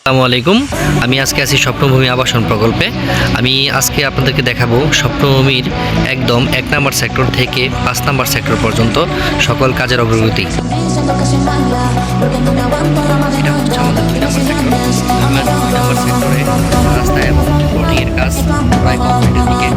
আসসালামু আলাইকুম। আমি আজকে আছি স্বপ্নভূমি আবাসন প্রকল্পে। আমি আজকে আপনাদেরকে দেখাবো স্বপ্নভূমির একদম ১ নম্বর সেক্টর থেকে ৫ নম্বর সেক্টর পর্যন্ত সকল কাজের অগ্রগতি। এটা হচ্ছে আমাদের ২ নম্বর সেক্টর। আমার ২ নম্বর সেক্টরে রাস্তা এবং প্লটিংয়ের কাজ প্রায় কমপ্লিটের দিকে।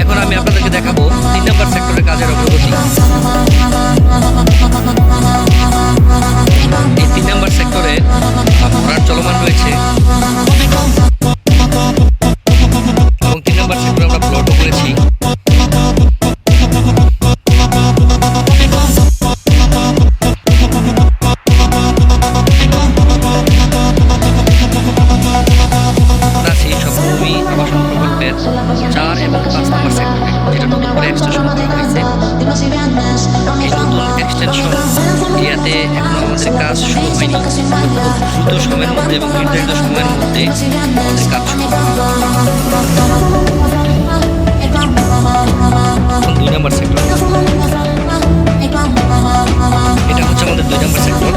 এখন আমি আপনাদেরকে দেখাবো ৩ নম্বর সেক্টরের কাজের অগ্রগতি। এই ৩ নম্বর সেক্টরে ভরাট চলমান রয়েছে এবং ৩ নম্বর সেক্টরে আমরা প্লটও করেছি। স্বপ্নভূমি আবাসন প্রকল্পের ৪ এবং ৫ নম্বর সেক্টরে, যেটা নতুন করে এক্সটেনশন করা হয়েছে। এই নতুন এক্সটেনশন এরিয়াতে এখন আমাদের কাজ শুরু হয়নি। খুব দ্রুত সময়ের মধ্যে এবং নির্ধারিত সময়ের মধ্যে আমাদের কাজ শুরু হবে। এখন ২ নম্বর সেক্টর, এটা হচ্ছে আমাদের ২ নম্বর সেক্টর।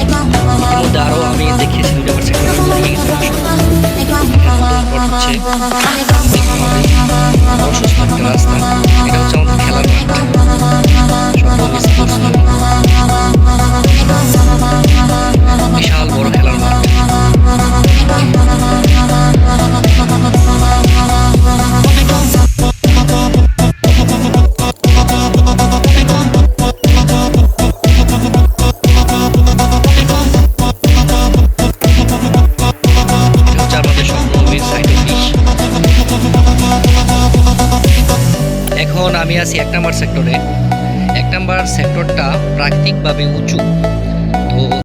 ইতিমধ্যে আরও আমি দেখিয়েছি ২ নম্বর সেক্টর হচ্ছে প্রশস্ত একটা রাস্তা। এটা হচ্ছে আমাদের খেলার মাঠ, বিশাল বড় খেলার মাঠ। এখন আমি আছি ১ নম্বর সেক্টরে। ১ নম্বর সেক্টরটা প্রাকৃতিকভাবে উঁচু